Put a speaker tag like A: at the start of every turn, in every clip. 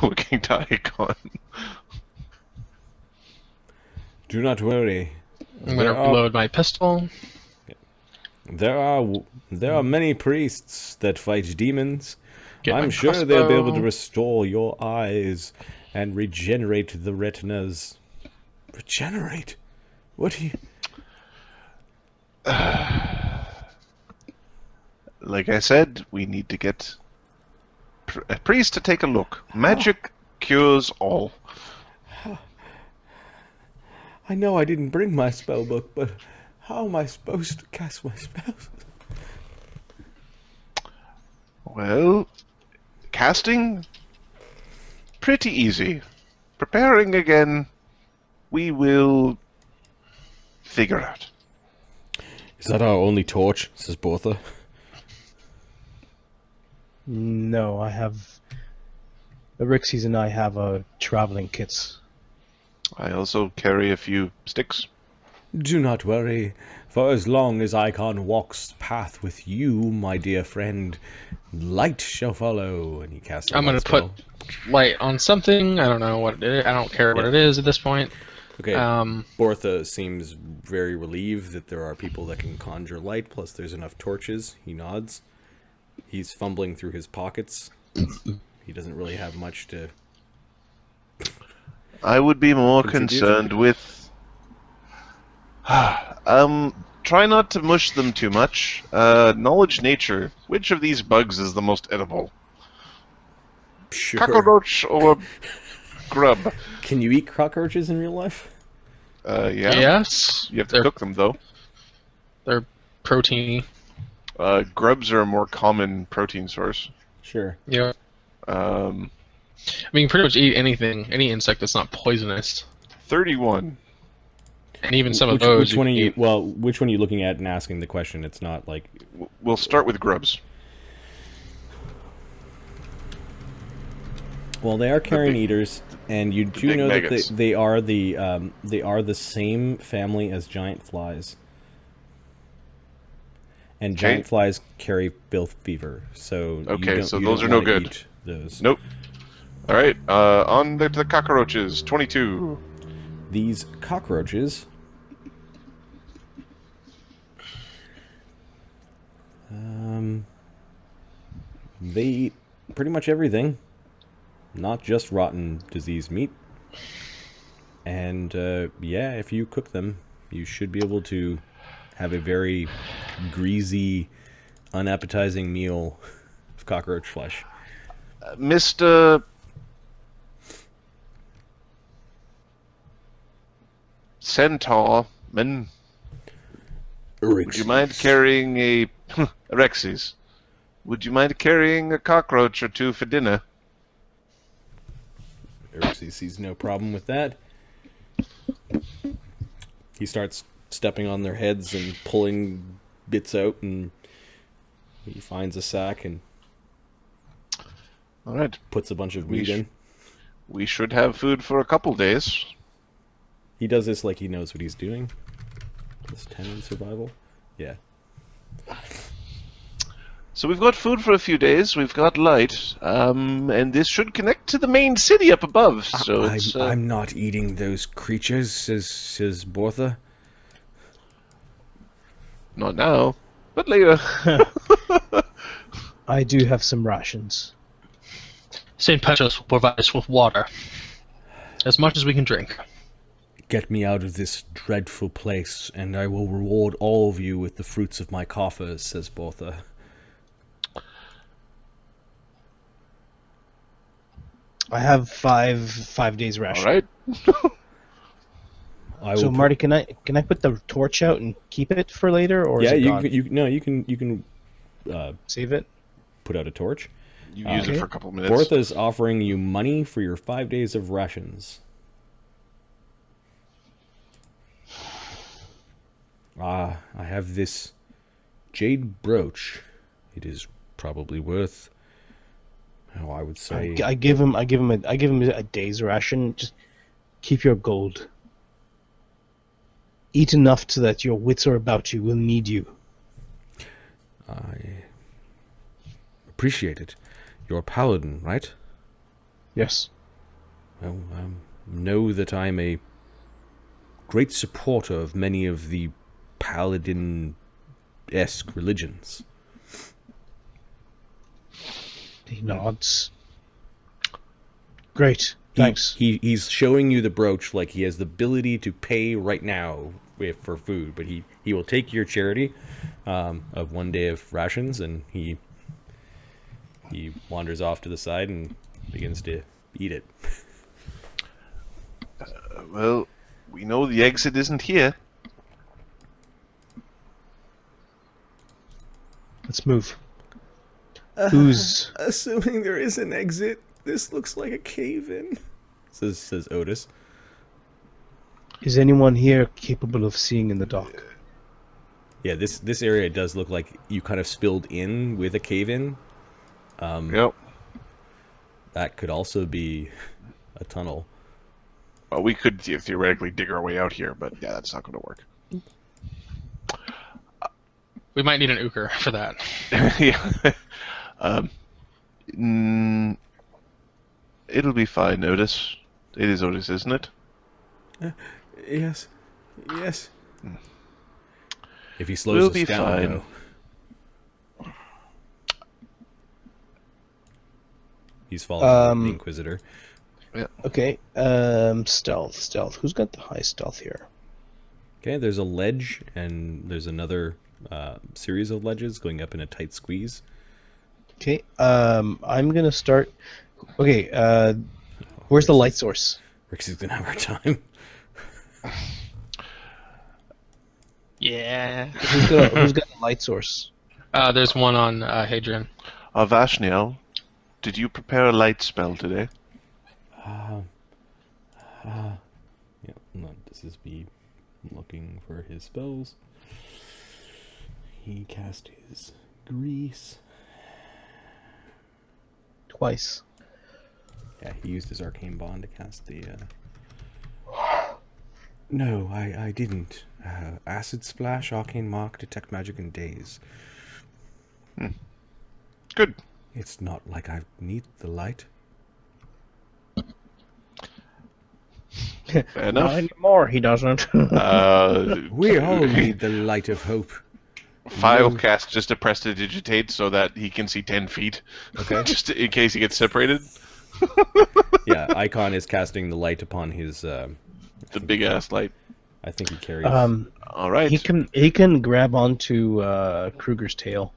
A: looking to Icon.
B: Do not worry.
C: I'm going to reload my pistol.
B: There are many priests that fight demons.
C: Get my
B: I'm sure they'll be able to
C: crossbow.
B: restore your eyes and regenerate the retinas. Regenerate? What do you...
A: Like I said, we need to get a priest to take a look. Magic cures all.
B: I know I didn't bring my spell book, but how am I supposed to cast my spells?
A: Well, casting? Pretty easy. Preparing again, we will figure out.
B: Is that our only torch? Says Bortha.
D: No, I have... Aryxes and I have traveling kits.
A: I also carry a few sticks.
B: Do not worry. For as long as Icon walks path with you, my dear friend, light shall follow. And he casts a
C: I'm going to
B: spell.
C: put light on something. I don't know what it is. I don't care what it is at this point.
B: Okay, Bortha seems very relieved that there are people that can conjure light, plus there's enough torches. He nods. He's fumbling through his pockets. He doesn't really have much to...
A: I would be more
B: Contribute?
A: concerned with... try not to mush them too much. Knowledge nature. Which of these bugs is the most edible?
B: Sure.
A: Cockroach or grub?
B: Can you eat cockroaches in real life?
A: Yeah.
C: Yes.
A: You have to cook them, though.
C: They're proteiny.
A: Grubs are a more common protein source.
B: Sure.
C: Yeah. I mean, pretty much eat anything, any insect that's not poisonous.
A: 31.
C: And even some of those.
B: Which one are you? Well, which one are you looking at and asking the question? It's not like...
A: We'll start with grubs.
B: Well, they are carrion eaters, and you do
A: big
B: know
A: maggots.
B: that they are the same family as giant flies. And
A: Okay.
B: giant flies carry filth fever, so
A: Okay,
B: you
A: so
B: don't
A: those are no
B: wanna
A: good.
B: eat those.
A: Nope. Alright, on to the cockroaches. 22.
B: These cockroaches... they eat pretty much everything. Not just rotten, diseased meat. And, yeah, if you cook them, you should be able to have a very greasy, unappetizing meal of cockroach flesh.
A: Mr. Centaurman, would you mind carrying a... Aryxes. Would you mind carrying a cockroach or two for dinner?
B: Aryxes sees no problem with that. He starts stepping on their heads and pulling bits out, and he finds a sack and
A: Alright.
B: puts a bunch of meat in.
A: We should have food for a couple days.
B: He does this like he knows what he's doing. Plus 10 in survival. Yeah.
A: So we've got food for a few days, we've got light, and this should connect to the main city up above, so it's...
B: I'm not eating those creatures, says Bortha.
A: Not now, but later.
D: I do have some rations.
C: St. Petrus will provide us with water. As much as we can drink.
B: Get me out of this dreadful place, and I will reward all of you with the fruits of my coffers, says Bortha.
D: I have five days ration.
A: Alright.
D: So Marty, can I put the torch out and keep it for later, or
B: yeah,
D: is it gone?
B: you can
D: Save it.
B: put out a torch.
A: You use it
D: Okay.
A: for a couple minutes.
B: Bortha's offering you money for your 5 days of rations. I have this jade brooch. It is probably worth, I would say,
D: I give him a day's ration. Just keep your gold. Eat enough so that your wits are about you. Will need you.
B: I appreciate it. You're a paladin, right?
D: Yes.
B: Well, know that I'm a great supporter of many of the paladin-esque religions.
D: He nods. Great. Thanks.
B: He's showing you the brooch like he has the ability to pay right now for food, but he will take your charity of 1 day of rations, and he wanders off to the side and begins to eat it.
A: Well, we know the exit isn't here.
D: Let's move. Who's...
B: Assuming there is an exit, this looks like a cave-in, says Otis.
D: Is anyone here capable of seeing in the dark?
B: Yeah, this area does look like you kind of spilled in with a cave-in.
A: Yep.
B: That could also be a tunnel.
A: Well, we could theoretically dig our way out here, but yeah, that's not going to work.
C: We might need an Euchre for that.
A: Yeah. It'll be fine, Otis. It is Otis, isn't it?
B: Yes. If he slows us down,
A: fine.
B: though. He's following the Inquisitor.
A: Yeah.
D: Okay. Stealth. Who's got the high stealth here?
B: Okay, there's a ledge, and there's another series of ledges going up in a tight squeeze.
D: Okay. I'm gonna start. Okay. Where's the light source?
B: Rixie's gonna have our time.
C: Yeah.
D: Who's got the light source?
C: There's one on Hadrian.
A: Vashniel, did you prepare a light spell today?
B: Yeah, this is me looking for his spells. He cast his grease.
D: Twice.
B: Yeah, he used his arcane bond to cast the... No, I didn't. Acid splash, arcane mark, detect magic, and daze.
A: Good.
B: It's not like I need the light.
A: Fair enough.
D: Not anymore. He doesn't.
B: We all need the light of hope.
A: File cast just to prestidigitate so that he can see 10 feet.
B: Okay.
A: Just in case he gets separated.
B: Yeah, Icon is casting the light upon his...
A: The big ass light.
B: I think he carries...
A: All right.
D: He can grab onto Kruger's tail.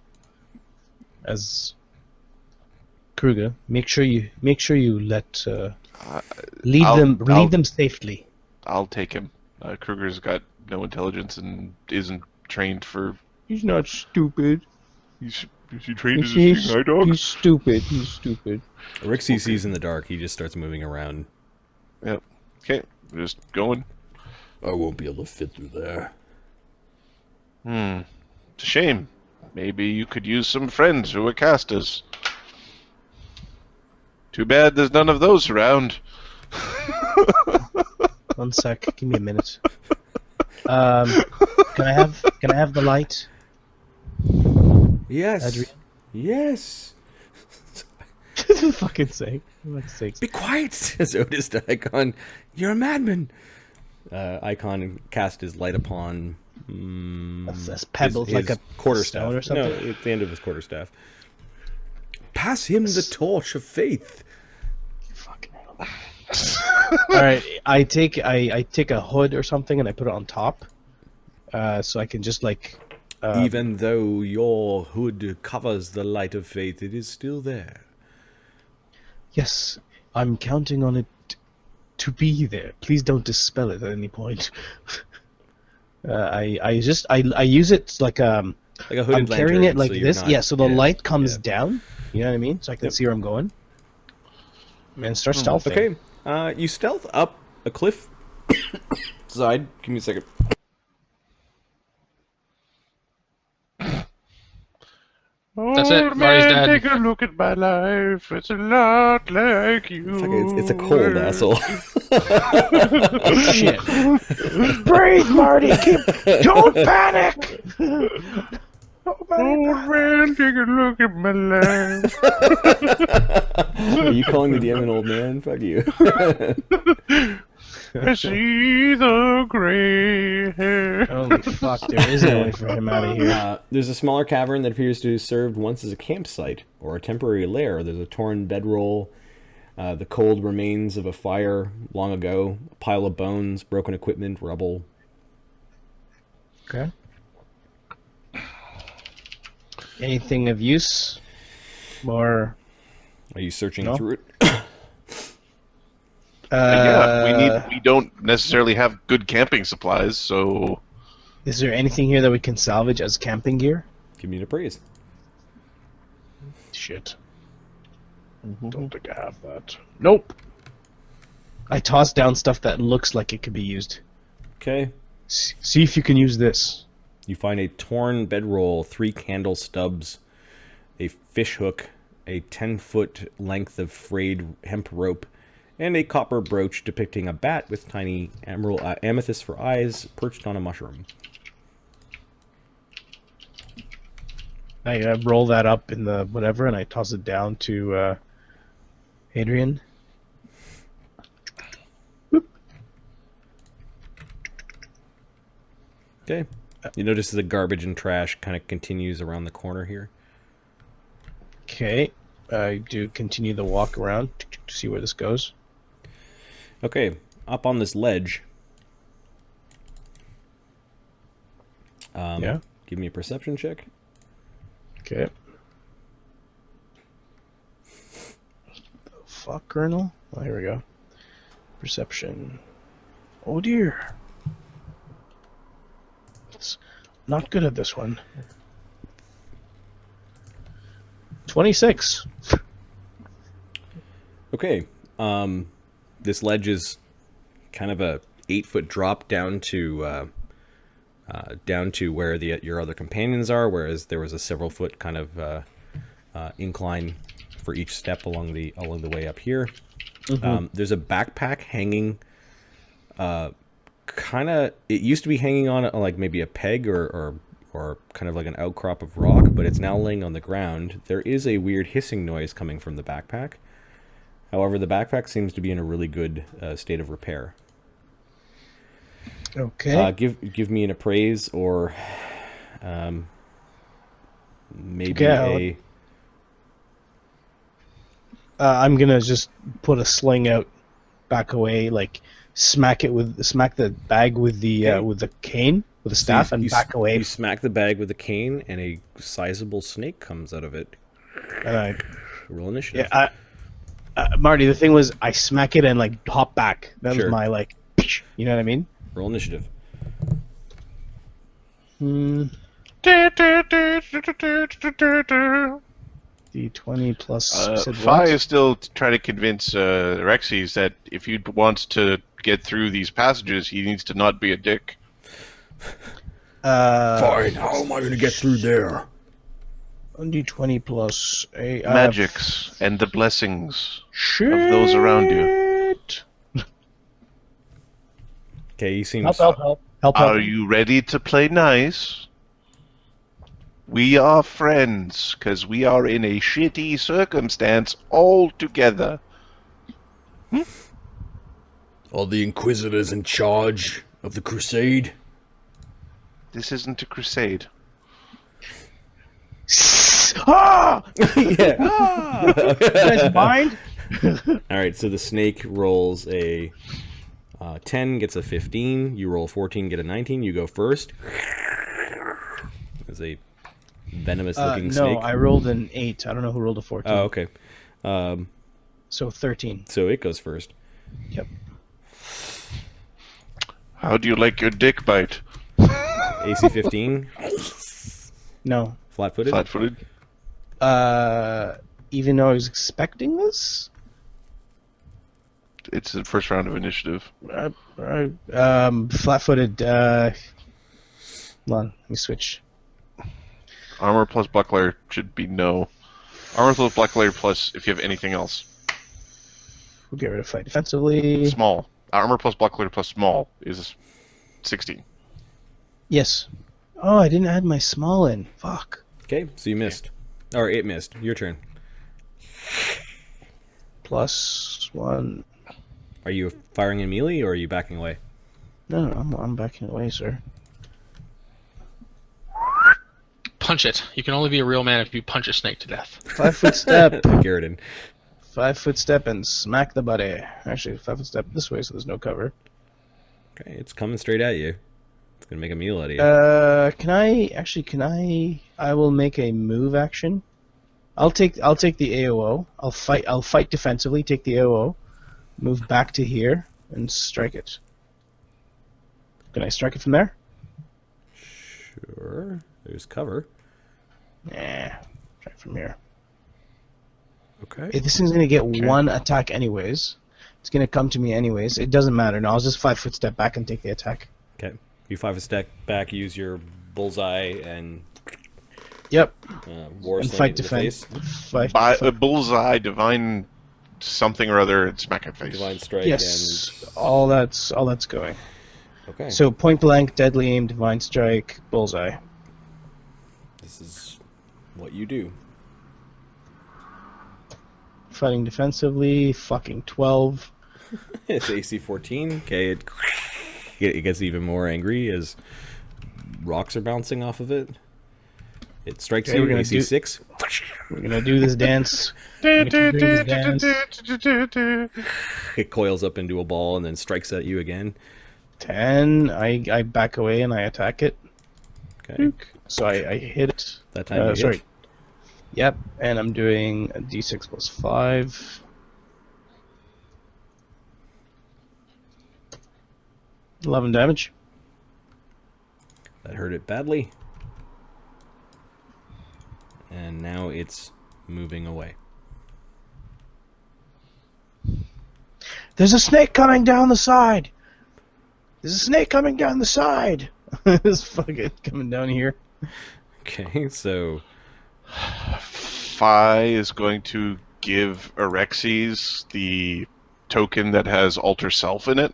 D: As Kruger, make sure you let leave them safely.
A: I'll take him. Kruger's got no intelligence and isn't trained for...
D: He's not stupid.
A: Is he trained as a seeing eye dog?
D: He's stupid.
B: Rixie sees in the dark. He just starts moving around.
A: Yep. Okay. We're just going.
B: I won't be able to fit through there.
A: It's a shame. Maybe you could use some friends who are casters. Too bad there's none of those around.
D: 1 sec. Give me a minute. Can I have the light?
B: Yes.
D: Hadrian?
B: Yes.
D: Fucking sake. Let's say.
B: Be quiet, says Otis to Icon. You're a madman. Icon cast his light upon...
D: That's pebbles
B: his
D: like a
B: quarterstaff.
D: stone or something?
B: No, at the end of his quarterstaff. Pass him the torch of faith.
D: Fucking hell. Alright, I take a hood or something and I put it on top. So I can just like...
B: Even though your hood covers the light of faith, it is still there.
D: Yes, I'm counting on it to be there. Please don't dispel it at any point. I use it like a hooded
B: I'm
D: carrying
B: lantern,
D: it like
B: so you're
D: this.
B: not-
D: Yeah, so the light comes
B: yeah.
D: down. You know what I mean? So I can see where I'm going. And start stealthing.
B: Okay, you stealth up a cliff side. Give me a second.
C: That's it. Marty's dead.
A: Take a look at my life. It's a lot like you.
B: It's a cold, asshole.
D: Shit. Breathe, Marty. Don't panic.
A: Oh man, take a look at my life.
B: Are you calling the DM an old man? Fuck you.
A: I see the gray hair.
D: Holy fuck, there is no way for him out of here.
B: There's a smaller cavern that appears to have served once as a campsite or a temporary lair. There's a torn bedroll, the cold remains of a fire long ago, a pile of bones, broken equipment, rubble.
D: Okay. Anything of use? Or...
B: Are you searching
D: No.
B: through it?
A: Yeah, we don't necessarily have good camping supplies, so...
D: Is there anything here that we can salvage as camping gear?
B: Give me an appraise.
D: Shit. Don't think I have that. Nope. I tossed down stuff that looks like it could be used.
B: Okay.
D: See if you can use this.
B: You find a torn bedroll, 3 candle stubs, a fish hook, a 10-foot length of frayed hemp rope, and a copper brooch depicting a bat with tiny amethyst for eyes perched on a mushroom.
D: I roll that up in the whatever, and I toss it down to Hadrian. Boop.
B: Okay. You notice the garbage and trash kind of continues around the corner here.
D: Okay. I do continue the walk around to see where this goes.
B: Okay. Up on this ledge.
D: Yeah.
B: Give me a perception check.
D: Okay. Fuck, Colonel. Oh, here we go. Perception. Oh dear. It's not good at this one. 26.
B: Okay. This ledge is kind of a 8-foot drop down to where your other companions are, whereas there was a several-foot kind of incline for each step along the way up here.
D: Mm-hmm.
B: There's a backpack hanging. It used to be hanging on like maybe a peg or kind of like an outcrop of rock, but it's now laying on the ground. There is a weird hissing noise coming from the backpack. However, the backpack seems to be in a really good state of repair.
D: Okay.
B: Give me an appraise or maybe
D: Okay, I'm gonna just put a sling out, back away, like smack the bag with the cane, with the staff, and back away.
B: You smack the bag with the cane, and a sizable snake comes out of it.
D: And I
B: Roll initiative.
D: Yeah, Marty, the thing was, I smack it and like hop back. That
B: Sure.
D: was my like, you know what I mean?
B: Roll initiative.
D: D20 plus. said
A: Fi
D: what?
A: is still trying to convince Aryxes that if he wants to get through these passages, he needs to not be a dick.
B: Fine. How am I going to get through there?
D: D20 plus a
A: Magics and the blessings
D: shit.
A: of those around you.
B: Okay, he seems.
D: Help.
A: Are you ready to play nice? We are friends, because we are in a shitty circumstance all together.
B: Are the inquisitors in charge of the Crusade?
A: This isn't a crusade.
D: Ah!
B: Yeah.
D: You guys mind?
B: All right, so the snake rolls a 10, gets a 15. You roll 14, get a 19. You go first. There's a venomous-looking snake.
D: No, I rolled an 8. I don't know who rolled a 14.
B: Oh, okay.
D: So 13.
B: So it goes first.
D: Yep.
A: How do you like your dick bite?
B: AC 15.
D: No.
B: Flat-footed.
A: Flat-footed?
D: Even though I was expecting this?
A: It's the first round of initiative.
D: Flat-footed. Hold on, let me switch.
A: Armor plus buckler should be no. Armor plus buckler plus if you have anything else.
D: We'll get rid of fight defensively.
A: Small. Armor plus buckler plus small is 16.
D: Yes. Oh, I didn't add my small in. Fuck.
B: Okay, so you missed. Or it missed. Your turn.
D: +1.
B: Are you firing in melee or are you backing away?
D: No, I'm backing away, sir.
C: Punch it. You can only be a real man if you punch a snake to death.
D: 5-foot step.
B: Garrison.
D: 5-foot step and smack the body. Actually, 5-foot step this way, so there's no cover.
B: Okay, it's coming straight at you. It's gonna make a meal out of you.
D: Can I? I will make a move action. I'll take the AOO. I'll fight defensively. Take the AOO. Move back to here and strike it. Can I strike it from there?
B: Sure. There's cover.
D: Nah. Try from here.
B: Okay.
D: This thing's gonna get one attack anyways. It's gonna come to me anyways. It doesn't matter. No, I'll just 5-foot step back and take the attack.
B: Okay. You 5 step back, use your bullseye and
D: Yep.
B: war
D: And
B: sling
D: fight
B: into the
D: defense.
B: face.
A: By a bullseye, divine something or other, and smack it face.
B: Divine strike
D: Yes. All that's going.
B: and okay.
D: So point blank, deadly aim, divine strike, bullseye.
B: This is what you do.
D: Fighting defensively, fucking 12.
B: It's AC 14. Okay, it gets even more angry as rocks are bouncing off of it. It strikes
D: Okay,
B: you,
D: we're gonna
B: AC 6.
D: We're gonna do this dance. We're gonna do this dance.
B: It coils up into a ball and then strikes at you again.
D: 10. I back away and I attack it.
B: Okay.
D: So I hit it.
B: That time you
D: Sorry.
B: hit.
D: Yep, and I'm doing a d6 plus 5. 11 damage.
B: That hurt it badly. And now it's moving away.
D: There's a snake coming down the side! There's a snake coming down the side! It's fucking coming down here.
B: Okay, so
A: Phi is going to give Aryxes the token that has alter self in it.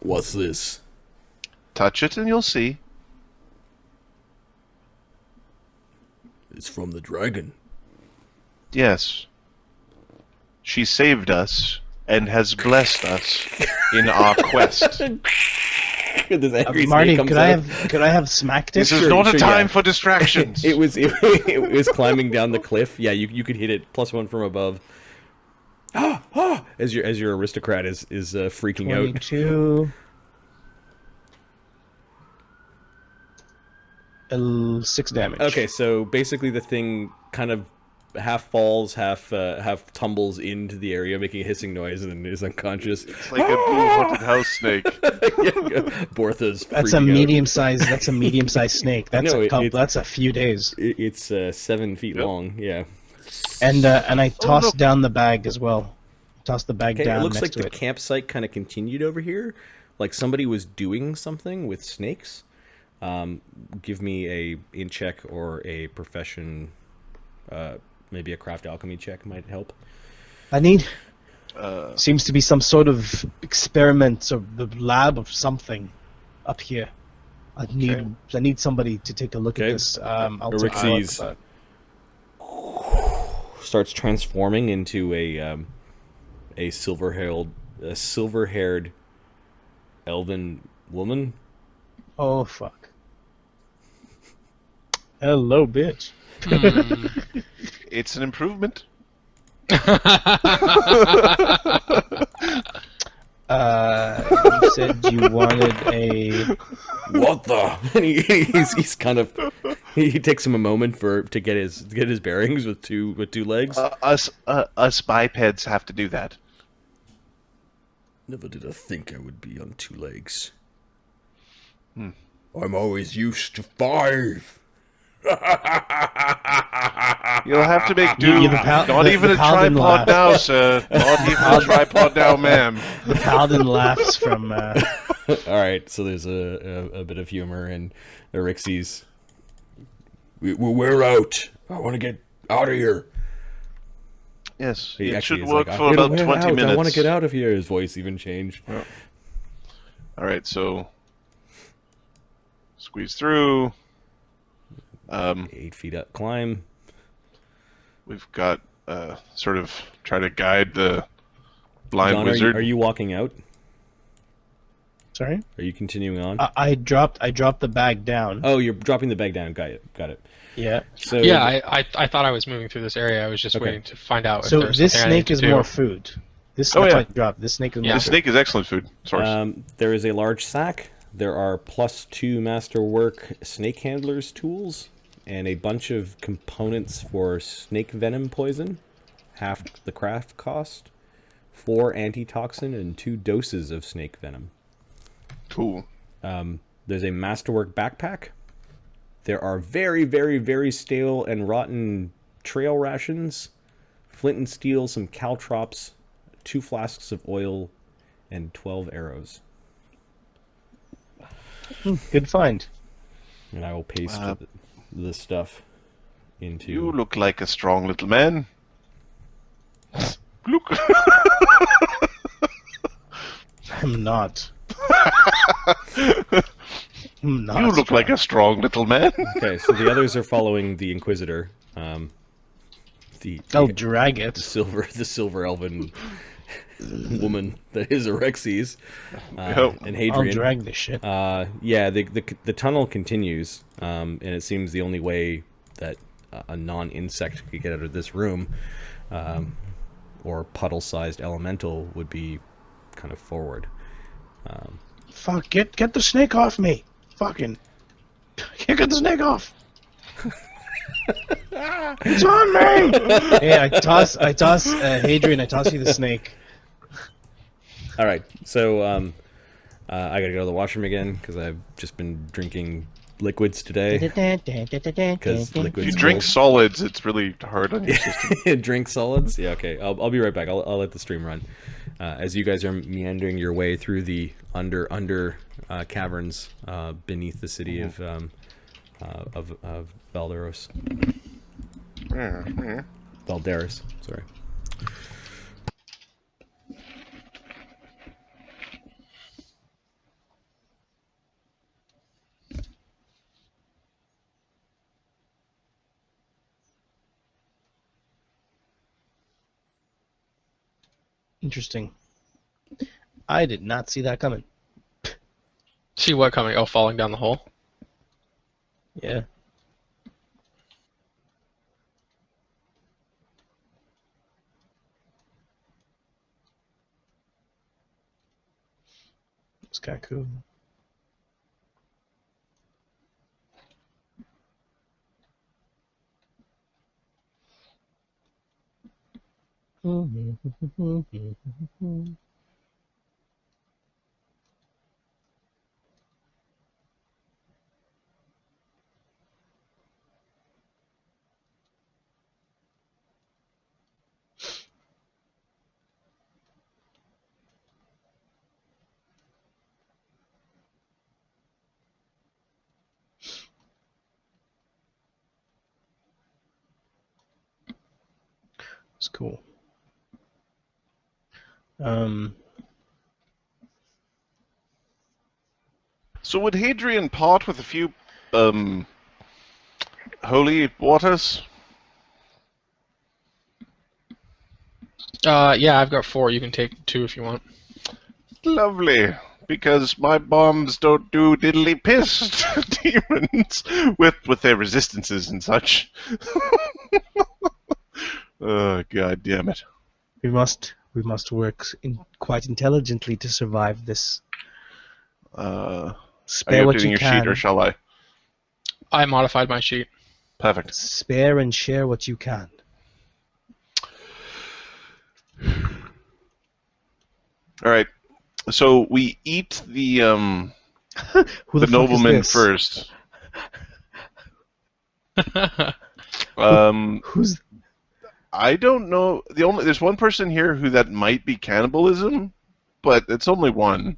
B: what's this?
A: Touch it and you'll see.
B: It's from the dragon.
A: Yes. She saved us and has blessed us in our quest.
B: This angry snake
D: Marty,
B: comes
D: could
B: out.
D: I have smacked it?
A: This is
B: Sure,
A: not a
B: sure,
A: time
B: yeah.
A: for distractions.
B: It was climbing down the cliff. Yeah, you could hit it +1 from above. As your aristocrat is freaking out.
D: 22. 6 damage.
B: Okay, so basically the thing kind of half falls, half tumbles into the area, making a hissing noise, and then is unconscious.
A: It's like a blue haunted house snake.
B: Bortha's
D: That's a
B: freaking out.
D: medium-sized. That's a medium-sized snake. That's
B: No,
D: that's a few days.
B: It's 7 feet
A: Yep.
B: long. Yeah.
D: And I tossed
A: look.
D: down the bag as well. Tossed the bag
B: Okay,
D: down
B: it looks
D: next
B: like
D: to
B: the
D: it.
B: campsite kind of continued over here, like somebody was doing something with snakes. Give me a in check or a profession, maybe a craft alchemy check might help.
D: I need. Seems to be some sort of experiment or the lab of something up here. I need somebody to take a look
B: Okay.
D: at this. I'll take a
B: Aryxes
D: look,
B: starts transforming into a silver-haired elven woman.
D: Oh fuck! Hello, bitch.
A: It's an improvement.
D: You said you wanted a.
B: What the? And he's kind of he takes him a moment to get his bearings with two legs.
A: Us bipeds have to do that.
B: Never did I think I would be on 2 legs. I'm always used to 5.
A: You'll have to make do.
D: You're the
A: Not even
D: the
A: a
D: paladin
A: tripod
D: laugh.
A: now, sir. Not even a tripod now, ma'am.
D: The paladin laughs from.
B: All right, so there's a bit of humor in Aryxes. We're out. I want to get out of here.
A: Yes,
B: He
A: it
B: actually
A: should
B: is
A: work
B: like,
A: for
B: "We're
A: about 20
B: out.
A: minutes.
B: I want to get out of here. His voice even changed.
A: All right, so Squeeze through.
B: 8 feet up climb.
A: We've got sort of try to guide the blind
B: John,
A: wizard.
B: are you walking out?
D: Sorry?
B: Are you continuing on?
D: I dropped the bag down.
B: Oh, you're dropping the bag down. Got it.
D: Yeah.
B: So
C: Yeah, I thought I was moving through this area. I was just
B: Okay.
C: waiting to find out if
D: So
C: there's
D: this
C: something I need
D: snake
C: to
D: is
C: do.
D: more food. This
A: Oh,
D: that's
A: yeah.
D: why I dropped. This snake is more
C: Yeah.
A: The
D: food.
A: snake is excellent food source.
B: there is a large sack. There are +2 masterwork snake handlers tools, and a bunch of components for snake venom poison, half the craft cost, 4 antitoxin, and 2 doses of snake venom.
A: Cool.
B: There's a masterwork backpack. There are very, very, very stale and rotten trail rations, flint and steel, some caltrops, 2 flasks of oil, and 12 arrows.
D: Good find.
B: And I will paste the stuff into...
A: You look like a strong little man. Look.
D: I'm not. I'm not.
A: You look like a strong little man.
B: Okay, so the others are following the Inquisitor.
D: I'll drag it.
B: The silver elven woman that is Aryxes,
A: Yep.
B: and
D: I'll
B: Hadrian.
D: drag this shit.
B: Yeah, the tunnel continues, and it seems the only way that a non-insect could get out of this room, or puddle-sized elemental, would be kind of forward.
D: Fuck! Get the snake off me! Fucking! Can't get the snake off! It's on me! Hey, I toss Hadrian. I toss you the snake.
B: All right, so I gotta go to the washroom again because I've just been drinking liquids today. Because
A: If you
B: liquids
A: drink solids, it's really hard on your system.
B: drink solids. Yeah, okay. I'll be right back. I'll let the stream run as you guys are meandering your way through the under caverns beneath the city of Valderas. Valderas. Sorry.
D: Interesting. I did not see that coming.
C: See what coming? Oh, falling down the hole.
D: Yeah. It's kind of cool. It's cool.
A: So would Hadrian part with a few holy waters?
C: Yeah, I've got 4. You can take 2 if you want.
A: Lovely, because my bombs don't do diddly piss to demons with their resistances and such. Oh, god damn it.
D: We must work quite intelligently to survive this.
A: Are
D: Spare
A: you
D: what
A: updating
D: you
A: your
D: can.
A: sheet, or shall I?
C: I modified my sheet.
A: Perfect.
D: Spare and share what you can.
A: All right. So we eat the
D: Who
A: the
D: the fuck
A: nobleman
D: is this?
A: first.
D: Who's
A: I don't know. There's one person here who that might be cannibalism, but it's only one.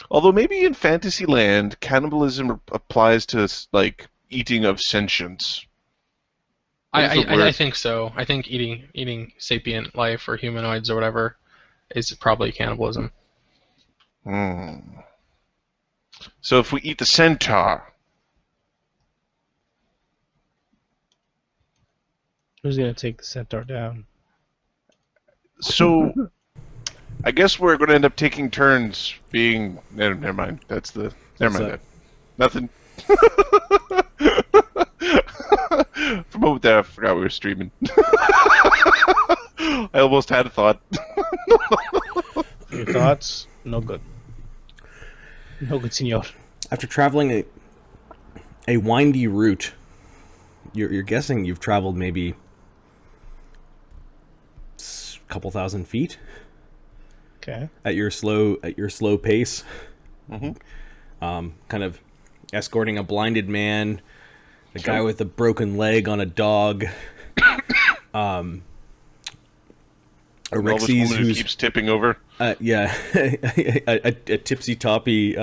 A: Although maybe in Fantasyland, cannibalism applies to like eating of sentience. What is the
C: I
A: word?
C: think so. I think eating sapient life or humanoids or whatever is probably cannibalism.
A: So if we eat the centaur,
D: Who's gonna take the centaur down?
A: so I guess we're going to end up taking turns being. Never mind. That's the. Never mind that. Nothing. For a moment there, I forgot we were streaming. I almost had a thought.
D: Your thoughts? No good. No good, senor.
B: After traveling a windy route, you're guessing you've traveled maybe a couple thousand feet.
D: Okay.
B: At your slow pace. Kind of escorting a blinded man, a guy with a broken leg on a dog.
A: Aryxes who keeps tipping over.
B: Yeah, a tipsy toppy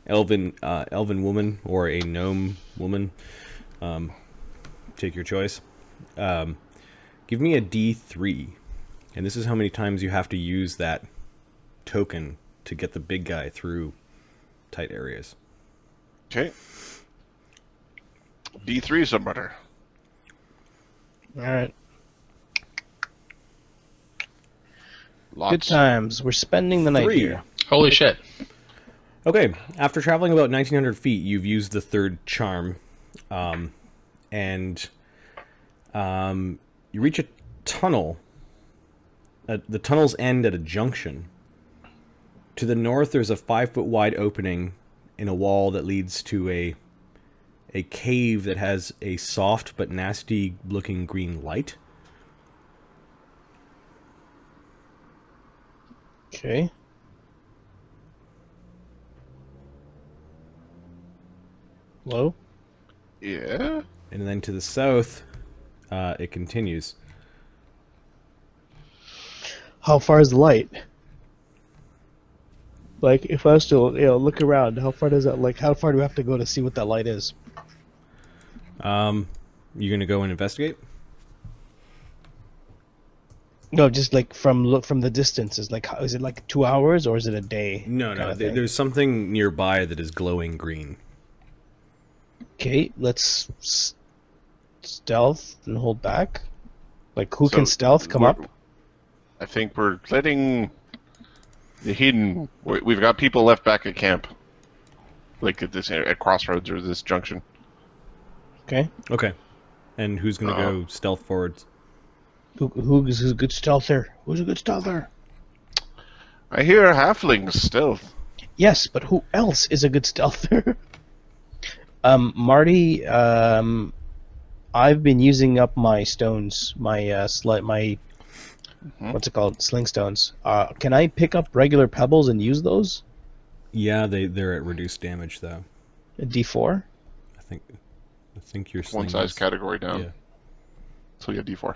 B: elven woman or a gnome woman. Take your choice. Give me a D3, and this is how many times you have to use that token to get the big guy through tight areas.
A: Okay. D3 submariner.
D: All right.
A: Lots.
D: Good times. We're spending the night
B: 3.
D: here.
C: Holy shit.
B: Okay, after traveling about 1,900 feet, you've used the third charm, and you reach a tunnel. The tunnels end at a junction. To the north, there's a 5-foot wide opening in a wall that leads to a cave that has a soft but nasty-looking green light.
D: Okay. Hello?
A: Yeah.
B: And then to the south, it continues.
D: How far is the light? Like, if I was to, look around, how far does that, how far do we have to go to see what that light is?
B: You gonna go and investigate?
D: No, just from the distance. Is is it 2 hours or is it a day?
B: No. There's something nearby that is glowing green.
D: Okay, let's stealth and hold back. Who can stealth? Come up.
A: I think we're letting the hidden. We've got people left back at camp, at crossroads or this junction.
D: Okay.
B: Okay. And who's gonna go stealth forwards?
D: Who's a good stealther? Who's a good stealther?
A: I hear halflings stealth.
D: Yes, but who else is a good stealther? Marty, I've been using up my stones, my what's it called? Sling stones. Can I pick up regular pebbles and use those?
B: Yeah, they're at reduced damage though.
D: A D4?
B: I think your
A: One size category down.
B: Yeah.
A: So yeah, D4.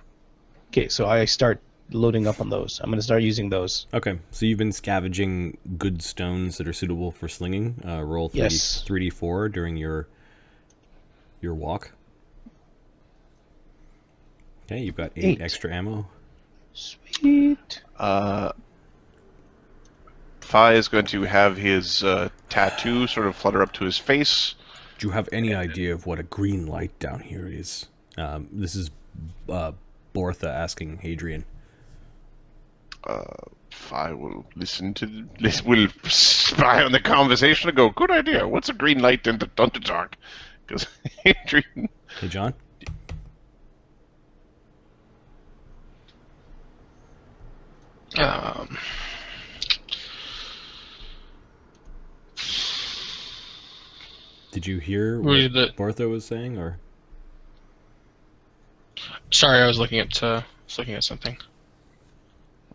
D: Okay, so I start loading up on those. I'm going to start using those.
B: Okay, so you've been scavenging good stones that are suitable for slinging. Roll 3d4 during your walk. Okay, you've got 8 extra ammo.
D: Sweet.
A: Fi is going to have his tattoo sort of flutter up to his face.
B: Do you have any idea of what a green light down here is? This is Bortha asking Hadrian.
A: Fi will will spy on the conversation and go, good idea, what's a green light in the Underdark? Because Hadrian...
B: Hey, John? Did you hear what Bortha was saying, or?
C: Sorry, I was looking at something.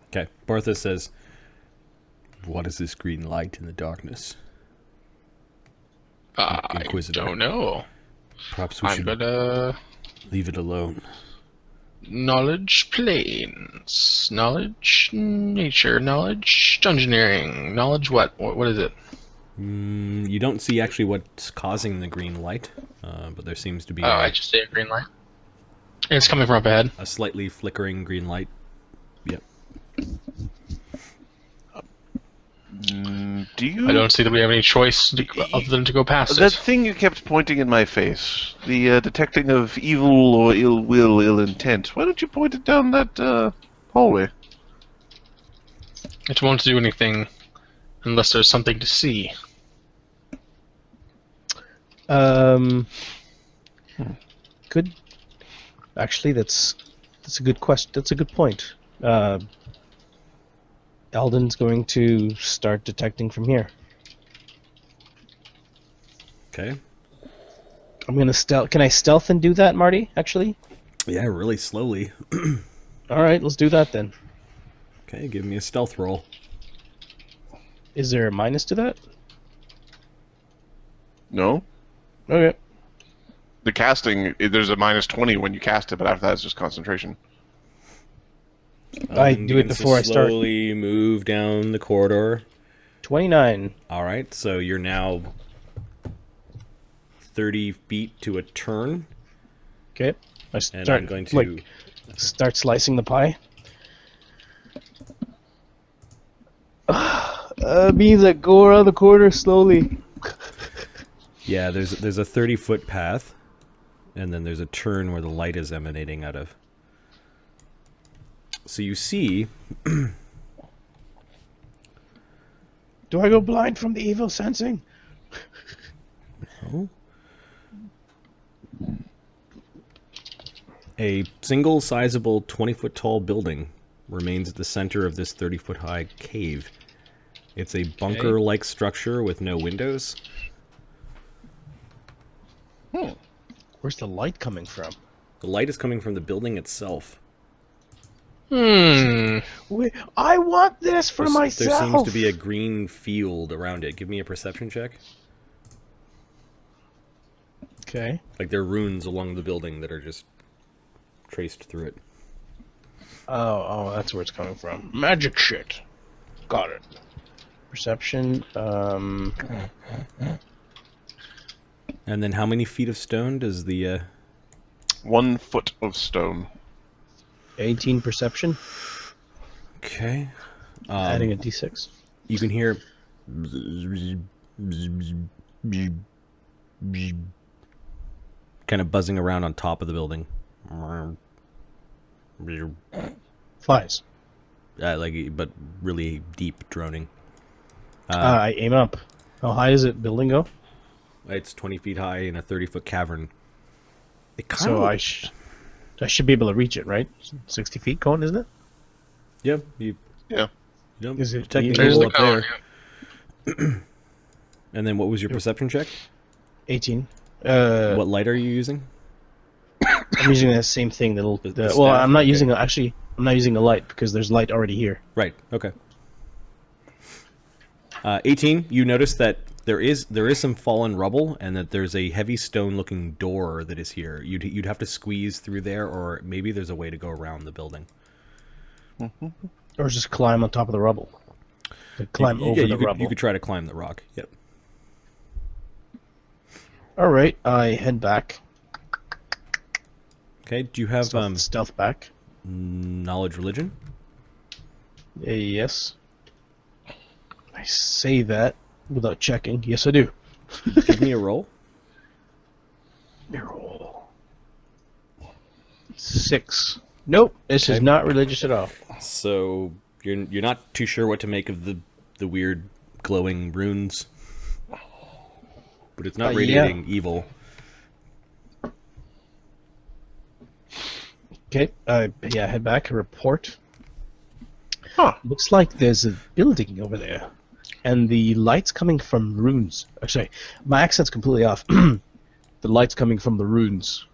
B: Okay, Bortha says, "What is this green light in the darkness?" Inquisitor.
C: I don't know.
B: Perhaps we should leave it alone.
C: Knowledge planes, knowledge nature, knowledge dungeoneering, knowledge what? What is it?
B: You don't see actually what's causing the green light, but there seems to be.
C: I just say a green light. It's coming from up ahead.
B: A slightly flickering green light. Yep.
A: Do you?
C: I don't see that we have any choice other than to go past
A: That
C: it.
A: thing you kept pointing in my face, the detecting of evil or ill will, ill intent. Why don't you point it down that hallway?
C: It won't do anything unless there's something to see.
D: Good. Actually, that's a good question. That's a good point. Eldon's going to start detecting from here.
B: Okay.
D: I'm gonna stealth. Can I stealth and do that, Marty? Actually.
B: Yeah, really slowly.
D: All right, let's do that then.
B: Okay, give me a stealth roll.
D: Is there a minus to that?
A: No?
D: Okay.
A: The casting, there's a -20 when you cast it, but after that it's just concentration.
D: I
B: Eldon
D: do it
B: begins to
D: before I start.
B: Slowly move down the corridor.
D: 29.
B: All right, so you're now 30 feet to a turn,
D: Okay. I
B: and
D: start
B: I'm going to.
D: start slicing the pie. Means I go around the corner slowly.
B: Yeah, there's a 30-foot path, and then there's a turn where the light is emanating out of. So you see.
D: Do I go blind from the evil sensing?
B: Oh. A single sizable 20-foot tall building remains at the center of this 30-foot high cave. It's a bunker-like structure with no windows.
D: Where's the light coming from?
B: The light is coming from the building itself.
C: Hmm.
D: Wait, I want this for myself.
B: There seems to be a green field around it. Give me a perception check.
D: Okay.
B: Like there are runes along the building that are just traced through it.
D: Oh, that's where it's coming from. Magic shit. Got it. Perception.
B: And then how many feet of stone does the...
A: 1 foot of stone.
D: 18 perception.
B: Okay.
D: Adding a d6.
B: You can hear... kind of buzzing around on top of the building.
D: Flies.
B: But really deep droning.
D: I aim up. How high does it building go?
B: It's 20 feet high in a 30-foot cavern. It kind
D: So
B: of...
D: I should be able to reach it, right? 60 feet cone, isn't it?
B: Yep. You
A: Yeah.
B: don't
D: Is it
B: you
D: technically
C: There's
B: go
C: the
B: up
C: cone.
B: there. And then what was your perception check?
D: 18.
B: What light are you using?
D: I'm using that same thing.
B: The
D: Well,
B: staff?
D: I'm not
B: Okay.
D: using actually. I'm not using the light because there's light already here.
B: Right. Okay. 18. You notice that there is some fallen rubble, and that there's a heavy stone-looking door that is here. You'd have to squeeze through there, or maybe there's a way to go around the building.
D: Or just climb on top of the rubble. Climb over the rubble.
B: You could try to climb the rock. Yep.
D: All right, I head back.
B: Okay. Do you have
D: Stealth back.
B: knowledge religion?
D: Yes. I say that without checking. Yes, I do.
B: Give me a roll.
D: Roll. 6. Nope, this is
B: Okay.
D: not religious at all.
B: So you're not too sure what to make of the weird glowing runes, but it's not
D: Yeah.
B: radiating evil.
D: Okay, head back and report.
A: Huh.
D: Looks like there's a building over there, and the light's coming from runes. Actually, my accent's completely off. The light's coming from the runes.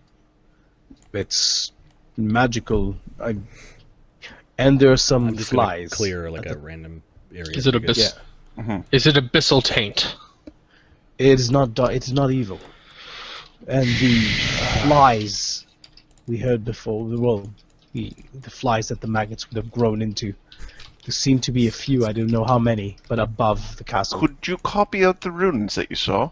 D: It's magical. And there are some
B: I'm just gonna
D: flies.
B: clear like a random area.
C: Is it
B: because-
C: Is it abyssal taint?
D: It is not. It's not evil. And the flies we heard before. Well, the flies that the maggots would have grown into. There seem to be a few. I don't know how many, but above the castle.
A: Could you copy out the runes that you saw?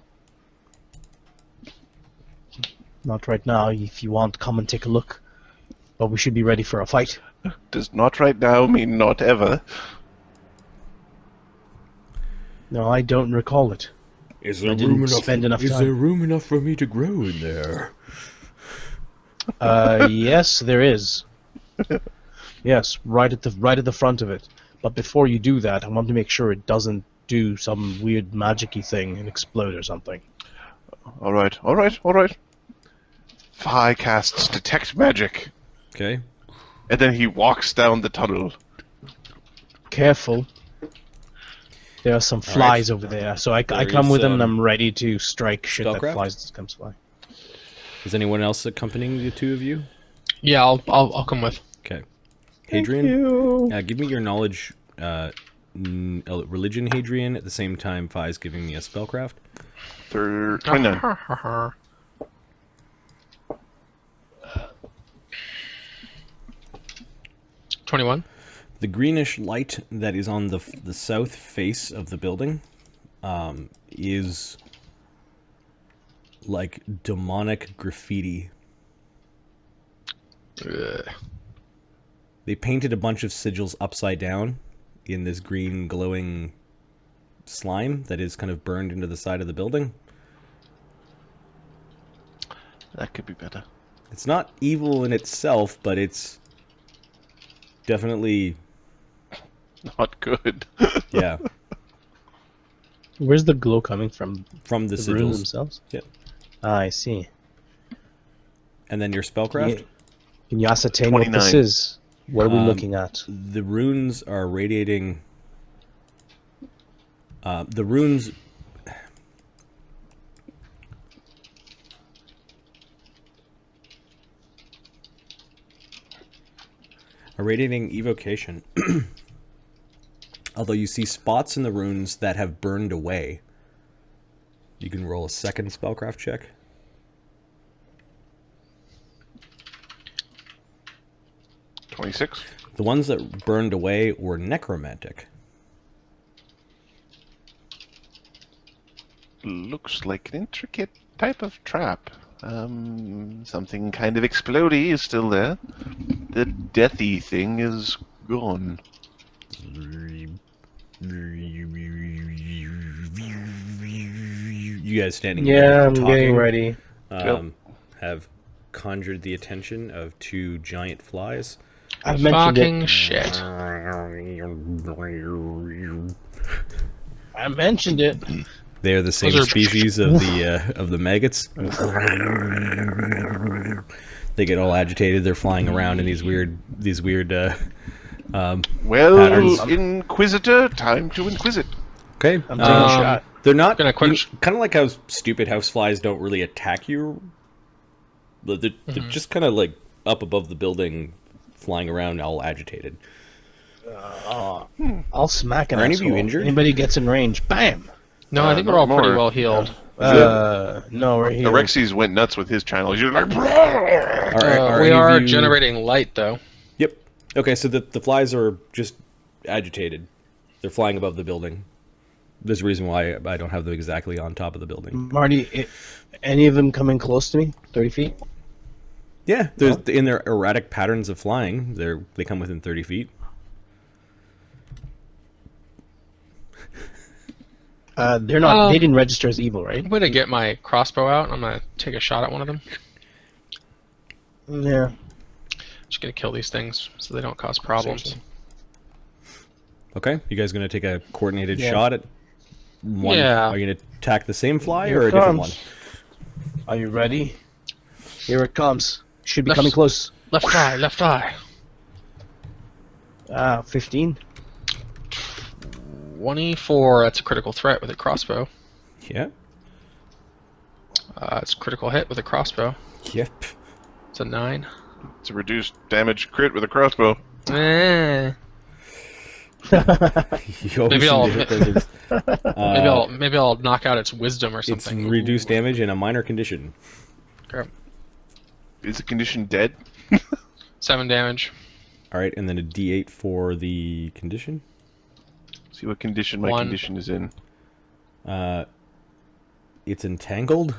D: Not right now. If you want, come and take a look. But we should be ready for a fight.
A: Does not right now mean not ever.
D: No, I don't recall it.
B: Is
D: I
B: there
D: didn't
B: room enough?
D: spend enough
B: Is
D: time.
B: there room enough for me to grow in there?
D: Yes, there is. Yes, right at the front of it. But before you do that, I want to make sure it doesn't do some weird magic-y thing and explode or something.
A: All right. Fi casts detect magic,
B: Okay.
A: and then he walks down the tunnel.
D: Careful. There are some flies over there, so I
B: There
D: come
B: is,
D: with them and I'm ready to strike shit that
B: spellcraft?
D: flies comes fly.
B: Is anyone else accompanying the two of you?
C: Yeah, I'll come with.
B: Okay.
D: Thank
B: Hadrian,
D: you.
B: give me your knowledge, religion, Hadrian. At the same time, Fi's giving me a spellcraft.
A: 29.
C: 21.
B: The greenish light that is on the south face of the building is like demonic graffiti.
C: Ugh.
B: They painted a bunch of sigils upside down in this green glowing slime that is kind of burned into the side of the building.
A: That could be better.
B: It's not evil in itself, but it's definitely,
A: Not good.
B: yeah,
D: Where's the glow coming from?
B: from the
D: The runes
B: sigils.
D: themselves?
B: Yep.
D: Ah, I see.
B: And then your spellcraft?
D: Can you ascertain what this
A: 29.
D: is? What are we looking at?
B: The runes are radiating. The runes. Are radiating evocation. Although you see spots in the runes that have burned away. You can roll a second spellcraft check.
A: $26.
B: The ones that burned away were necromantic.
A: Looks like an intricate type of trap. Something kind of explodey is still there. The deathy thing is gone.
B: You guys standing
D: Yeah,
B: there
D: I'm
B: talking,
D: getting ready.
B: have conjured the attention of two giant flies.
D: I've mentioned
C: Fucking
D: it.
C: shit.
D: I mentioned it.
B: They are the same
C: Those are-
B: species of the maggots. They get all agitated. They're flying around in these weird
A: Well,
B: patterns.
A: Inquisitor, time to inquisit.
B: Okay.
D: I'm taking a shot.
B: They're not
C: Gonna quench-
B: kind of like how stupid houseflies don't really attack you. They're just kind of like up above the building, flying around, all agitated.
D: I'll smack an
B: Are any of you
D: asshole.
B: injured?
D: Anybody gets in range, bam!
C: No, I think we're
A: not
C: all pretty
A: more.
C: well healed.
D: No, we're here.
A: Aryxes went nuts with his channel. He's like,
C: We
B: any of
C: are
B: you-
C: generating light, though.
B: Yep. Okay, so the flies are just agitated. They're flying above the building. There's a reason why I don't have them exactly on top of the building.
D: Marty, any of them coming close to me? 30 feet?
B: Yeah, there's in their erratic patterns of flying, they come within 30 feet.
D: They're not. They didn't register as evil, right?
C: I'm gonna get my crossbow out. I'm gonna take a shot at one of them.
D: Yeah.
C: Just gonna kill these things so they don't cause problems.
B: Okay, you guys gonna take a coordinated
D: Yeah.
B: shot at one?
C: Yeah.
B: Are you gonna attack the same fly
D: Here
B: or a
D: it
B: different one?
D: comes. Are you ready? Here it comes. Should be
C: Left-
D: coming close.
C: Left eye, left eye.
D: 15.
C: 24. That's a critical threat with a crossbow.
B: Yeah.
C: It's a critical hit with a crossbow.
B: Yep.
C: It's a 9.
A: it's a reduced damage crit with a crossbow.
C: Eh.
B: You always
C: Maybe
B: seem
C: I'll-
B: to hit those.
C: Maybe I'll knock out its wisdom or
B: It's
C: something.
B: reduced damage in a minor condition.
C: Crap.
A: Is the condition dead?
C: 7 damage.
B: All right, and then a D8 for the condition.
A: See what condition my
C: 1.
A: condition is in.
B: It's entangled.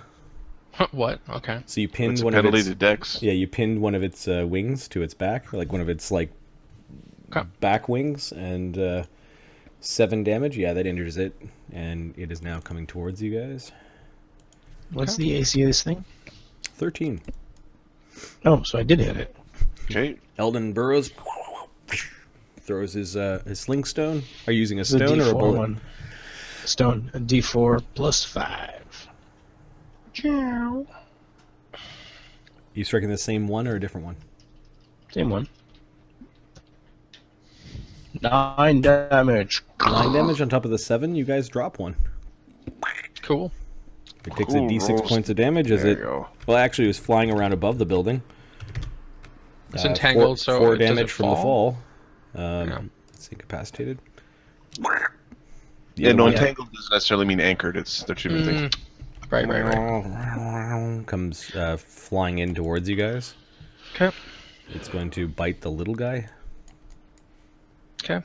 C: What? Okay.
B: So you pinned
A: It's a
B: one of
A: penalty
B: its.
A: to dex.
B: Yeah, you pinned one of its wings to its back, like one of its
C: Okay.
B: back wings, and 7 damage. Yeah, that injures it, and it is now coming towards you guys.
D: What's the AC of this thing?
B: 13.
D: Oh, so I did hit it.
A: Okay.
B: Eldon burrows, throws his sling stone. Are you using a
D: This is
B: stone or a
D: D4
B: bullet?
D: one. Stone. A D4 plus 5. Ciao.
B: You striking the same one or a different one?
D: Same one. 9 damage.
B: 9 damage on top of the 7. You guys drop one.
C: Cool.
B: It takes
A: Cool
B: a D6
A: rolls.
B: points of damage as
A: There
B: it.
A: you go.
B: Well, actually, it was flying around above the building.
C: It's entangled, so
B: 4
C: does it
B: damage from the fall.
C: Yeah.
B: It's incapacitated.
A: Yeah, no,
B: one
A: entangled doesn't necessarily mean anchored. It's the two different things.
C: Right.
B: Comes flying in towards you guys.
C: Okay.
B: It's going to bite the little guy.
C: Okay.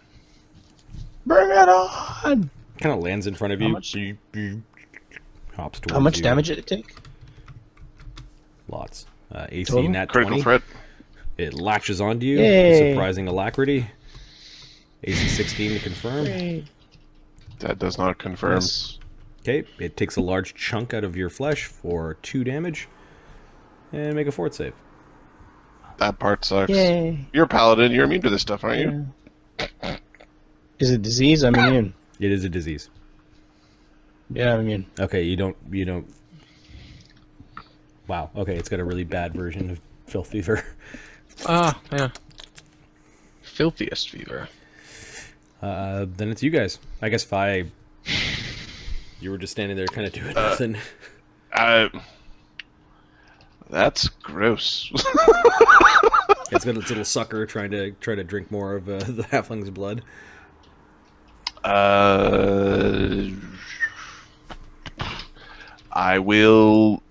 D: Bring it on!
B: Kind of lands in front of
D: How
B: you.
D: much-
B: Hops towards
D: How much
B: you.
D: damage did it take?
B: Lots. AC
D: Total?
B: nat
A: Critical
B: 20.
A: threat.
B: It latches onto you.
D: Yay.
B: Surprising alacrity. AC 16 to confirm.
A: That does not confirm.
D: Yes.
B: Okay, it takes a large chunk out of your flesh for 2 damage. And make a fort save.
A: That part sucks.
D: Yay.
A: You're a paladin. You're immune to this stuff, aren't you?
D: Is it disease? I'm immune.
B: It is a disease.
D: Yeah, I'm immune.
B: Okay, you don't. Wow. Okay, it's got a really bad version of filth fever.
C: Ah, yeah. Filthiest fever.
B: Then it's you guys. I guess Fi. You were just standing there, kind of doing nothing.
A: That's gross.
B: It's got its little sucker trying to drink more of the halfling's blood.
A: I will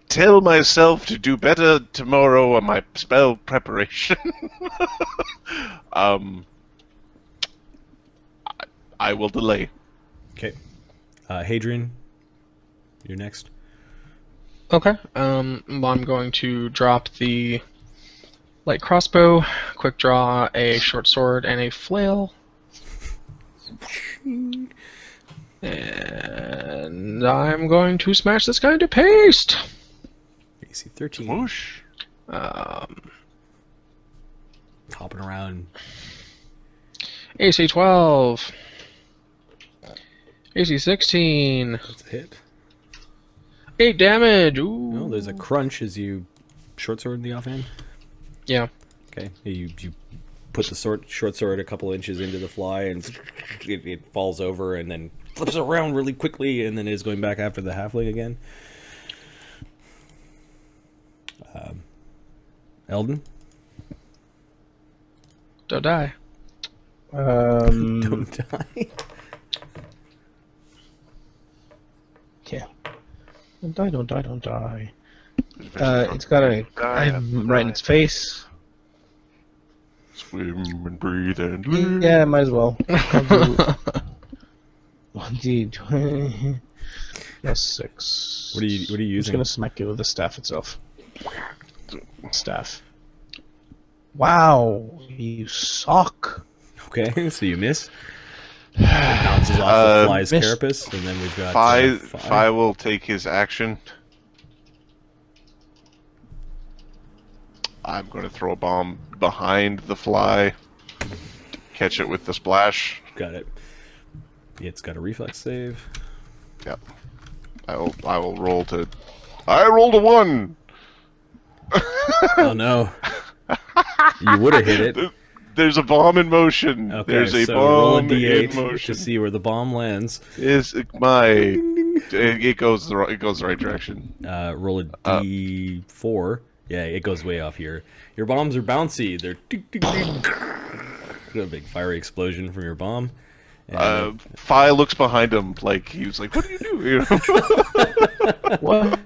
A: tell myself to do better tomorrow on my spell preparation. I will delay.
B: Okay. Hadrian, you're next.
C: Okay. I'm going to drop the light crossbow, quick draw, a short sword, and a flail. And I'm going to smash this guy into paste.
B: AC 13.
A: Whoosh.
B: Hopping around.
C: AC 12. AC 16.
B: That's a hit.
C: 8 damage. Ooh.
B: No, there's a crunch as you short sword in the offhand.
C: Yeah.
B: Okay. You put the short sword a couple inches into the fly, and it falls over, and then flips around really quickly, and then is going back after the halfling again. Eldon,
C: Don't die.
B: don't die.
D: Yeah. Don't die. It's got a right in its face.
A: Swim and breathe and live.
D: Yeah, might as well. I'll do 1d20 plus 6.
B: What are you
D: I'm just
B: using?
D: gonna smack it with the staff itself. Staff. Wow, you suck.
B: Okay, so you miss. It bounces off the fly's
D: Miss.
B: carapace, and then we've got
A: Fi will take his action. I'm going to throw a bomb behind the fly. Catch it with the splash.
B: Got it. It's got a reflex save.
A: Yep. I will roll to. I rolled a 1.
B: Oh no! You would have hit it.
A: There's a bomb in motion.
B: Okay,
A: There's a
B: so roll a
A: bomb in
B: d8
A: motion.
B: to see where the bomb lands.
A: Is my it goes the right direction.
B: Roll a d4. Yeah, it goes way off here. Your bombs are bouncy. They're a big fiery explosion from your bomb. And
A: Fi looks behind him like he was like, "What do you do?" You know?
D: What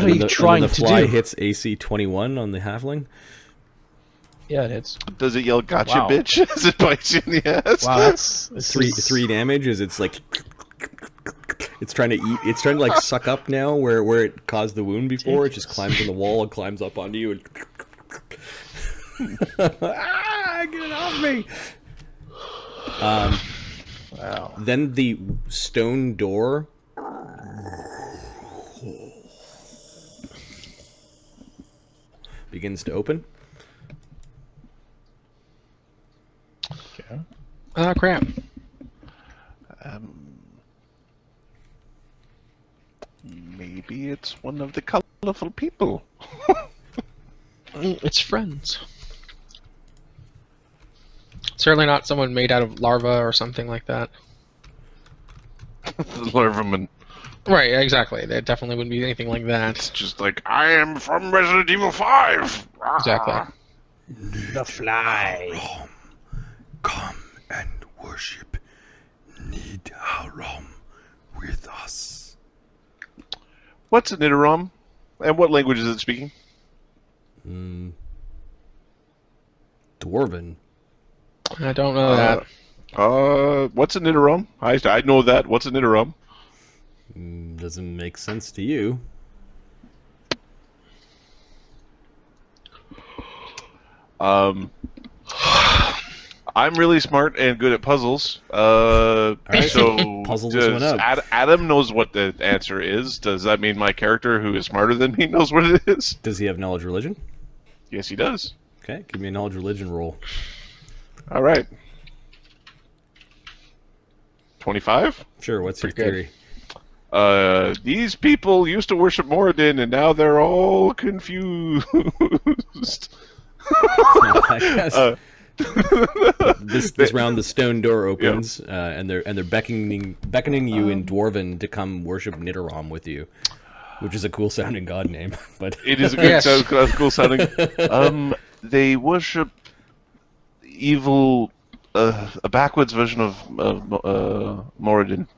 D: are you trying
B: the
D: to
B: fly
D: do?
B: hits AC 21 on the halfling.
D: Yeah, it hits.
A: Does it yell "Gotcha,
D: Wow.
A: bitch" as it bites you in the ass?
D: Wow, that's
B: Three damage as it's like it's trying to eat. It's trying to like suck up now where it caused the wound before. It just climbs on the wall and climbs up onto you and get it off me.
D: Wow.
B: Then the stone door begins to open.
D: Okay.
C: Crap.
A: Maybe it's one of the colorful people.
C: It's friends. Certainly not someone made out of larva or something like that.
A: The larvaman.
C: Right, exactly. There definitely wouldn't be anything like that.
A: It's just like, I am from Resident Evil 5!
C: Exactly.
D: The fly.
E: Come and worship Need Haram with us.
A: What's an Iterum? And what language is it speaking?
B: Dwarven.
C: I don't know that.
A: What's an Iterum? I know that. What's an Iterum?
B: Doesn't make sense to you.
A: I'm really smart and good at puzzles. So
B: Puzzle this one up.
A: Adam knows what the answer is. Does that mean my character, who is smarter than me, knows what it is?
B: Does he have knowledge religion?
A: Yes, he does.
B: Okay, give me a knowledge religion roll.
A: All right. 25?
B: Sure, what's your
C: Pretty
B: theory?
A: These people used to worship Moradin, and now they're all confused.
B: I guess. This round, the stone door opens, and they're beckoning you in Dwarven to come worship Nidoram with you, which is a cool sounding god name. But
A: It is a good
C: Yes.
A: cool sounding. They worship evil, a backwards version of Moradin.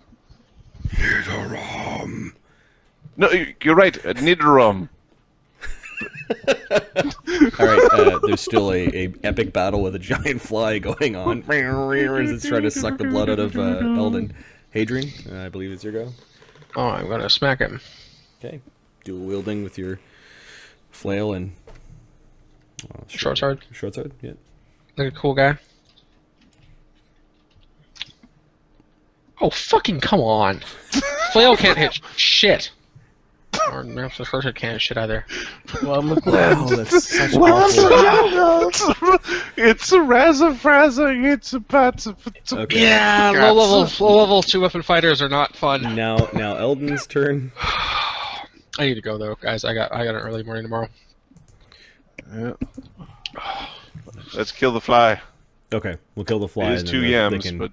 E: Nidoram.
A: No, you're right, Nidoram.
B: all right, there's still a epic battle with a giant fly going on as it's trying to suck the blood out of Eldon. Hadrian, I believe it's your go.
C: Oh, I'm gonna smack him.
B: Okay, dual wielding with your flail and
C: Short sword.
B: Short sword, yeah.
C: Like a cool guy. Oh, fucking come on. Flail can't hit shit. Or perhaps the first hit can't hit shit either.
D: Well,
B: Wow, that's such an
A: It's a razzafrazza, it's a patsa.
B: Okay.
C: Yeah, low level 2-weapon fighters are not fun.
B: Now Eldon's turn.
C: I need to go though, guys. I got an early morning tomorrow.
A: Yeah. Let's kill the fly.
B: Okay, we'll kill the fly.
A: It is
B: and then
A: 2
B: they
A: yams,
B: can-
A: but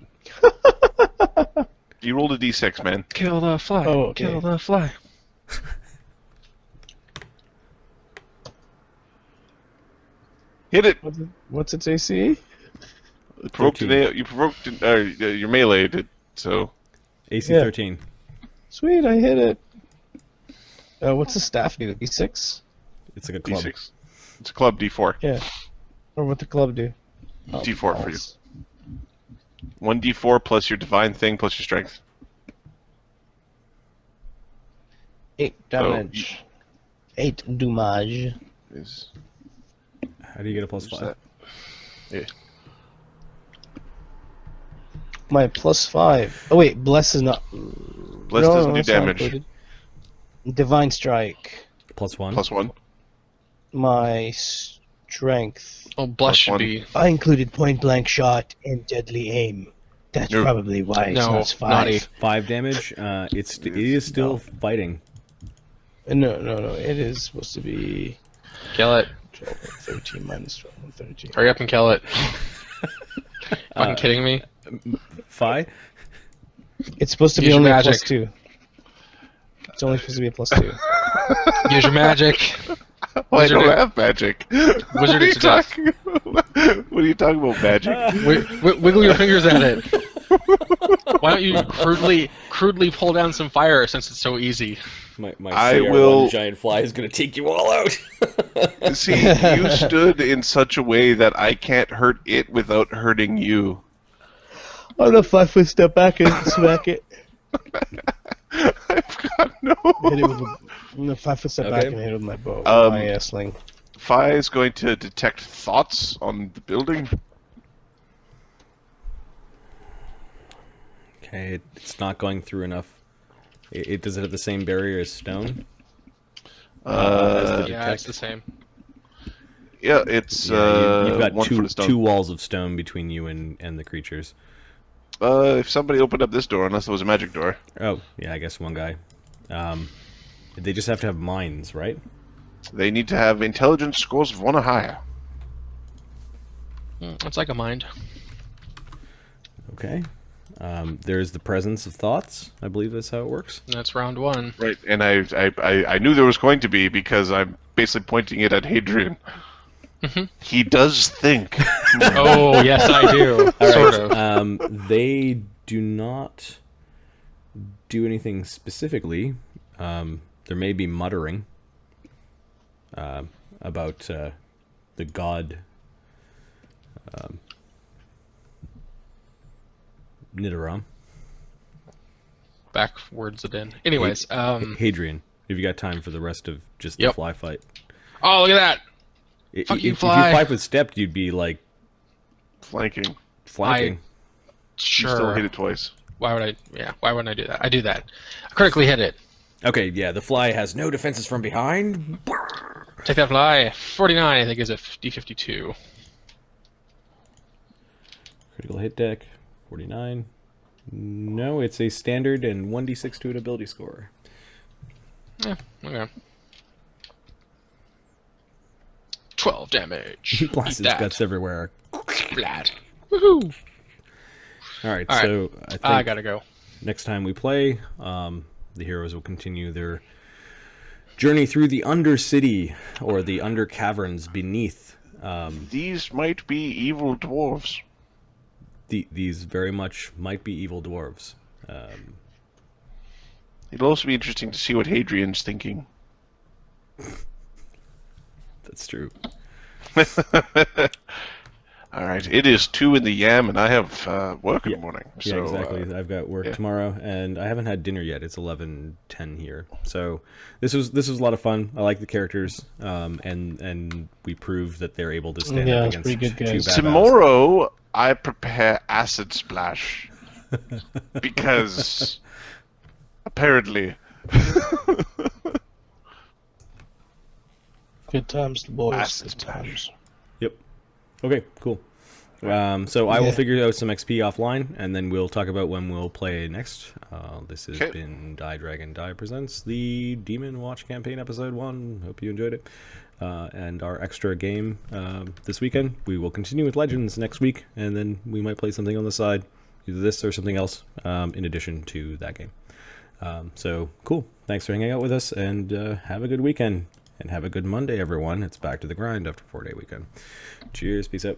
A: you rolled a d6, man.
C: Kill the fly.
D: Oh, okay.
C: Kill the fly.
A: Hit it.
D: What's its AC?
A: Provoked
B: 13.
A: you provoked your melee did so.
B: AC
D: Yeah.
B: 13.
D: Sweet, I hit it. What's the staff do? D6?
B: It's like a club.
A: D6. It's a club D4.
D: Yeah. Or what the club do? Oh,
A: D4 for you.
D: balls.
A: 1d4 plus your divine thing plus your strength.
D: 8 damage. 8 damage.
A: Is
B: How do you get a plus
A: what's
B: 5?
A: that? Yeah.
D: My +5. Oh wait, bless is not.
A: Bless
D: No,
A: doesn't do
D: that's not
A: damage.
D: included. Divine strike.
B: Plus 1?
A: Plus 1.
D: My strength.
C: Oh, bless should
A: +1.
C: be.
D: I included point blank shot and deadly aim. That's
A: No.
D: probably why it's
C: No,
D: not 5.
C: not 8.
B: 5 damage. It is still fighting.
D: No. It is supposed to be
C: Kill it.
D: 12 and 13 minus 12 and 13.
C: Hurry up and kill it. Fucking kidding me?
B: Fi?
D: It's supposed to be
C: Use your
D: only a
C: magic.
D: +2. It's only supposed to be a +2.
C: Use your magic.
A: I
C: Wizard
A: don't
C: it.
A: have magic.
C: Wizard
A: what are
C: it
A: you
C: to death.
A: talking about? What are you talking about, magic?
C: Wiggle your fingers at it. Why don't you crudely pull down some fire since it's so easy?
B: My
A: I
B: CR1
A: will-
B: giant fly is going to take you all out.
A: See, you stood in such a way that I can't hurt it without hurting you.
D: I'm gonna 5-foot step back and smack it.
A: I've got no.
D: Hit it with a, I'm gonna 5-foot step back
B: Okay.
D: and hit it with my bow.
A: Um,
D: my sling.
A: Fi is going to detect thoughts on the building.
B: It's not going through enough. Does it have the same barrier as stone?
A: Uh,
B: As the
C: Yeah,
B: detect?
C: it's the same.
A: Yeah, it's
B: You've got
A: 1 foot of stone.
B: two walls of stone between you and the creatures.
A: If somebody opened up this door, unless it was a magic door.
B: Oh, yeah, I guess one guy. They just have to have minds, right?
A: They need to have intelligence scores of 1 or higher.
C: It's like a mind.
B: Okay. There's the presence of thoughts. I believe that's how it works.
C: That's round 1.
A: Right, and I knew there was going to be because I'm basically pointing it at Hadrian. He does think.
C: Oh, yes, I do. Sort of.
B: They do not do anything specifically. There may be muttering about the god Nidoram.
C: Backwards again. Anyways,
B: Hadrian, have you got time for the rest of just the
C: Yep.
B: fly fight?
C: oh, look at that! Fuck
B: If
C: you,
B: you
C: fly.
B: 5 foot stepped, you'd be like
A: Flanking.
B: flanking.
A: You
C: Sure.
A: still hit it twice.
C: Why would I? Yeah. Why wouldn't I do that? I do that. I critically hit it.
B: Okay, yeah, the fly has no defenses from behind.
C: Take that fly. 49, I think, is a D52.
B: Critical hit deck, 49. No, it's a standard and 1d6 to an ability score.
C: Yeah. Okay. 12 damage.
B: He blasts
C: Eat
B: his
C: that.
B: guts everywhere.
C: Splat. Woohoo!
B: Alright,
C: All right.
B: so I think
C: I gotta go.
B: next time we play, the heroes will continue their journey through the Undercity, or the Under Caverns beneath.
A: These might be evil dwarves.
B: These very much might be evil dwarves.
A: It'll also be interesting to see what Hadrian's thinking.
B: That's true.
A: All right, it is 2 in the yam, and I have work in the morning.
B: Yeah,
A: So,
B: exactly. I've got work
A: yeah.
B: tomorrow, and I haven't had dinner yet. It's 11:10 here, so this was a lot of fun. I like the characters, and we proved that they're able to stand
D: Yeah,
B: up
D: it's
B: against
D: pretty good,
B: two
D: guys.
B: badass.
A: Tomorrow, I prepare acid splash because apparently,
D: Good times, boys.
A: Acid
D: Good
A: splash.
D: times.
B: Yep. Okay. Cool. So I will
D: Yeah.
B: figure out some XP offline, and then we'll talk about when we'll play next. This has
A: Okay.
B: been DieDragonDie presents the Demonwatch campaign episode 1. Hope you enjoyed it. And our extra game this weekend. We will continue with Legends next week, and then we might play something on the side, either this or something else, in addition to that game. So cool. Thanks for hanging out with us, and have a good weekend. And have a good Monday, everyone. It's back to the grind after a 4-day weekend. Cheers. Peace out.